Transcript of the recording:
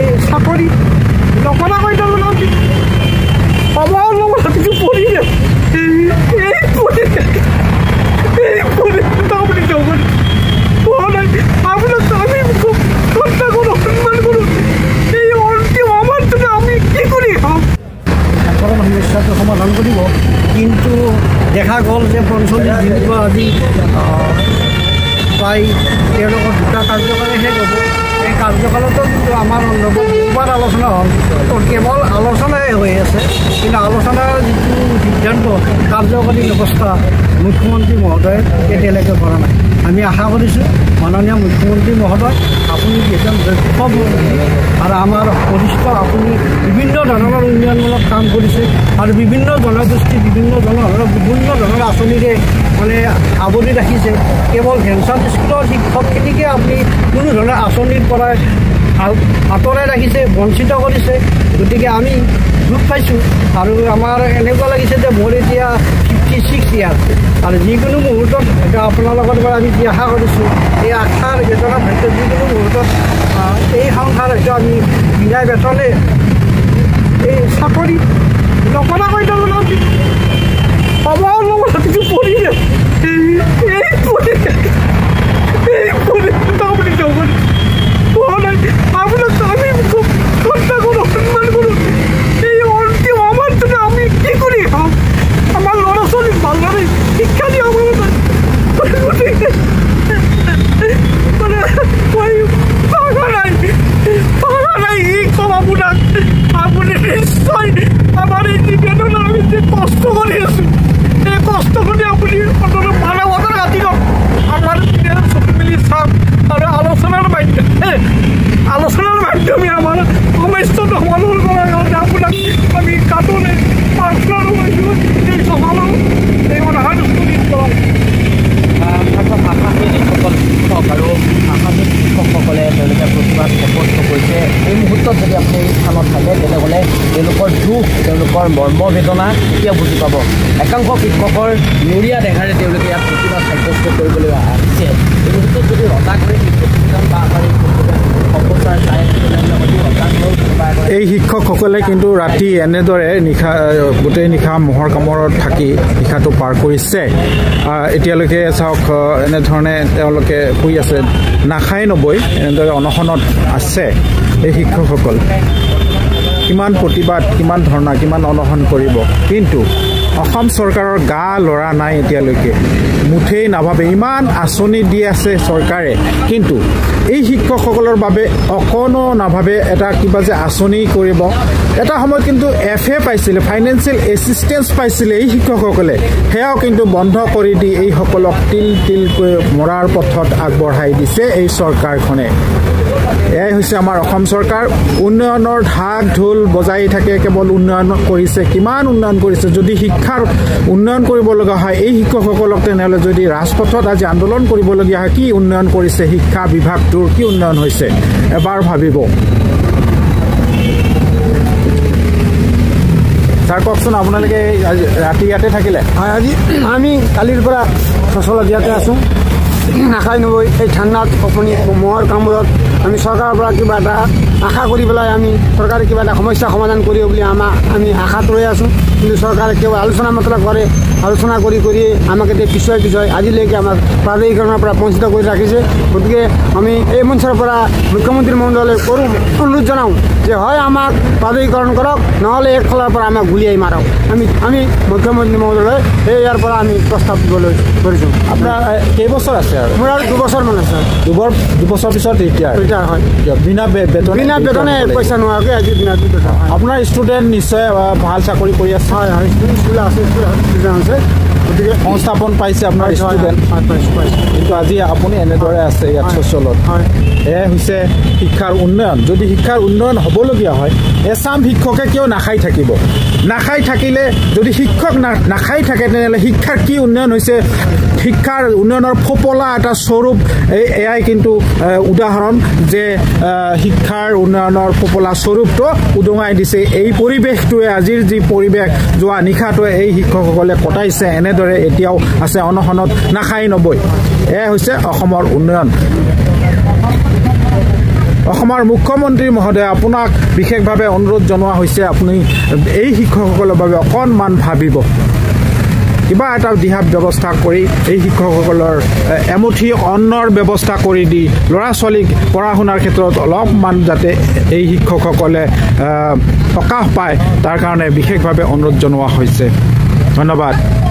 এই চাকৰি নকৰা কৰি দিব নালাগে সবৰ লগত কিছু পৰিলে এই পৰিলে আপুনি জগত পোৱা নাই আপোনাক আমি চিন্তা কৰোঁ সন্মান কৰোঁ এই অন্তিম সময়টোতে আমি কি কৰি খাম সমস্যাটো সমাধান কৰিব কিন্তু দেখা গ'ল যে ৪৫ দিনটো আজি প্ৰায় তেওঁলোকৰ দুটা কাৰ্যকালে শেষ হ'ব এই কাৰ্যকালতো কিন্তু আমাৰ বহুবাৰ আলোচনা হ'ল কেৱল আলোচনাই হৈ আছে কিন্তু আলোচনাৰ যিটো সিদ্ধান্ত কাৰ্যকাৰী ব্যৱস্থা মুখ্যমন্ত্ৰী মহোদয়ে এতিয়ালৈকে কৰা নাই আমি আশা কৰিছোঁ মাননীয় মুখ্যমন্ত্ৰী মহোদয় আপুনি এজন দক্ষ মন্ত্ৰী আৰু আমাৰ বৰিষ্ঠ আপুনি বিভিন্ন ধৰণৰ উন্নয়নমূলক কাম কৰিছে আৰু বিভিন্ন জনগোষ্ঠী বিভিন্ন ধৰণৰ আঁচনিৰে মানে আৱৰি ৰাখিছে কেৱল ভেঞ্চাৰ স্কুলৰ শিক্ষকখিনিকে আপুনি কোনো ধৰণৰ আঁচনিৰ পৰা আঁতৰাই ৰাখিছে বঞ্চিত কৰিছে গতিকে আমি দুখ পাইছোঁ আৰু আমাৰ এনেকুৱা লাগিছে যে মোৰ এতিয়া 56 ইয়াৰ আৰু যিকোনো মুহূৰ্তত এতিয়া আপোনাৰ লগত পৰা আমি যি আশা কৰিছোঁ এই আশাৰ বেতনত হয়তো যিকোনো মুহূৰ্তত এই সংসাৰ হয়তো আমি বিনা বেতনে এই চাকৰি নকৰা কৰি দিব নালাগে সবৰ লগত কিছু পৰিলে এই পৰিলে আপুনি জগত পোৱা নাই আপোনাক আমি চিন্তা কৰোঁ সন্মান কৰোঁ এই অন্তিম সময়টোতে আমি কি কৰি খাম আমাৰ ল'ৰা ছোৱালীক ভালদৰে শিক্ষা দিয়া হ'ব গতিকে মানে পাৰা নাই কি ক'ম আপোনাক আপুনি নিশ্চয় আমাৰ এই নিবেদন আমি যে কষ্ট কৰি আছোঁ এই কষ্ট কৰি আপুনি মানৱতাৰ ৰাতিক আমাৰ চকু মেলি চাওক আৰু আলোচনাৰ মাধ্যমে আমাৰ সমস্যাটো সমাধান কৰাৰ কাৰণে আপোনাক আমি কাটনে প্ৰাৰ্থনা কৰিছোঁ এই সমাধান এই অনাহাৰস্থলীত কৰক আশাসকল শিক্ষক আৰু আশাজীৱ শিক্ষকসকলে তেওঁলোকে প্ৰতিবাদ সাব্যস্ত কৰিছে এই মুহূৰ্তত যদি আপুনি এই স্থানত থাকে তেনেহ'লে তেওঁলোকৰ দুখ তেওঁলোকৰ মৰ্মবেদনা কেতিয়া বুজি পাব একাংশ শিক্ষকৰ মূৰীয়া দেখাৰে তেওঁলোকে ইয়াত প্ৰতিবাদ সাব্যস্ত কৰিবলৈ আহিছে এই মুহূৰ্তত যদি হতাশ কৰি শিক্ষক বা আমাৰ সম্প্ৰচাৰ চাই এই শিক্ষকসকলে কিন্তু ৰাতি এনেদৰে গোটেই নিশা মহৰ কামৰত থাকি নিশাটো পাৰ কৰিছে এতিয়ালৈকে চাওক এনেধৰণে তেওঁলোকে শুই আছে নাখাই নবৈ এনেদৰে অনশনত আছে এই শিক্ষকসকল কিমান প্ৰতিবাদ কিমান ধৰ্ণা কিমান অনশন কৰিব কিন্তু অসম চৰকাৰৰ গা লৰা নাই এতিয়ালৈকে মুঠেই নাভাবে ইমান আঁচনি দি আছে চৰকাৰে কিন্তু এই শিক্ষকসকলৰ বাবে অকণো নাভাবে এটা কিবা যে আঁচনি কৰিব এটা সময়ত কিন্তু FA পাইছিলে ফাইনেন্সিয়েল এছিষ্টেঞ্চ পাইছিলে এই শিক্ষকসকলে সেয়াও কিন্তু বন্ধ কৰি দি এইসকলক তিলকৈ মৰাৰ পথত আগবঢ়াই দিছে এই চৰকাৰখনে এয়াই হৈছে আমাৰ অসম চৰকাৰ উন্নয়নৰ ঢাক ঢোল বজাই থাকে কেৱল উন্নয়ন কৰিছে কিমান উন্নয়ন কৰিছে যদি শিক্ষাৰ উন্নয়ন কৰিব লগা হয় এই শিক্ষকসকলক তেনেহ'লে যদি ৰাজপথত আজি আন্দোলন কৰিবলগীয়া হয় কি উন্নয়ন কৰিছে শিক্ষা বিভাগটোৰ কি উন্নয়ন হৈছে এবাৰ ভাবিব ছাৰ কওকচোন আপোনালোকে ৰাতি ইয়াতে থাকিলে আজি আমি কালিৰ পৰা ফচলত ইয়াতে আছোঁ নাখাই নবৈ এই ঠাণ্ডাত আপুনি মহৰ কামবোৰত আমি চৰকাৰৰ পৰা কিবা এটা আশা কৰি পেলাই আমি চৰকাৰে কিবা এটা সমস্যা সমাধান কৰিব বুলি আমি আশাত ৰৈ আছোঁ কিন্তু চৰকাৰে কেৱল আলোচনা মাত্ৰ কৰে আলোচনা কৰি আমাক এতিয়া পিছুৱাই আজিলৈকে আমাক প্ৰাধিকৰণৰ পৰা বঞ্চিত কৰি ৰাখিছে গতিকে আমি এই মঞ্চৰ পৰা মুখ্যমন্ত্ৰী মহোদয়লৈ অনুৰোধ জনাওঁ যে হয় আমাক প্ৰাধিকৰণ কৰক নহ'লে একফালৰ পৰা আমাক গুলিয়াই মাৰক আমি মুখ্যমন্ত্ৰী মহোদয়লৈ ইয়াৰ পৰা আমি প্ৰস্তাৱ দিবলৈ কৰিছোঁ আপোনাৰ কেইবছৰ আছে আৰু মোৰ আৰু 2 বছৰমান আছে 2 বছৰ পিছত ৰিটায়াৰ হয় বিনা বেতনে পইচা নোহোৱাকৈ আজি বিনা আপোনাৰ ষ্টুডেণ্ট নিশ্চয় ভাল চাকৰি কৰি আছে হয় স্কুল আছে আছে গতিকে সংস্থাপন পাইছে আপোনাৰ ষ্টুডেণ্ট কিন্তু আজি আপুনি এনেদৰে আছে ইয়াত চচলত এয়াই হৈছে শিক্ষাৰ উন্নয়ন যদি শিক্ষাৰ উন্নয়ন হ'বলগীয়া হয় এচাম শিক্ষকে কিয় নাখাই থাকিব নাখাই থাকিলে যদি শিক্ষক নাখাই থাকে তেনেহ'লে শিক্ষাৰ কি উন্নয়ন হৈছে শিক্ষাৰ উন্নয়নৰ ফপলা এটা স্বৰূপ এয়াই কিন্তু উদাহৰণ যে শিক্ষাৰ উন্নয়নৰ ফপলা স্বৰূপটো উদঙাই দিছে এই পৰিৱেশটোৱে আজিৰ যি পৰিৱেশ যোৱা নিশাটোৱে এই শিক্ষকসকলে কটাইছে এনেদৰে এতিয়াও আছে অনশনত নাখাই নবৈ এয়াই হৈছে অসমৰ উন্নয়ন অসমৰ মুখ্যমন্ত্ৰী মহোদয় আপোনাক বিশেষভাৱে অনুৰোধ জনোৱা হৈছে আপুনি এই শিক্ষকসকলৰ বাবে অকণমান ভাবিব কিবা এটা দিহা ব্যৱস্থা কৰি এই শিক্ষকসকলৰ এমুঠি অন্নৰ ব্যৱস্থা কৰি দি ল'ৰা ছোৱালীক পঢ়া শুনাৰ ক্ষেত্ৰত অলপমান যাতে এই শিক্ষকসকলে সকাহ পায় তাৰ কাৰণে বিশেষভাৱে অনুৰোধ জনোৱা হৈছে ধন্যবাদ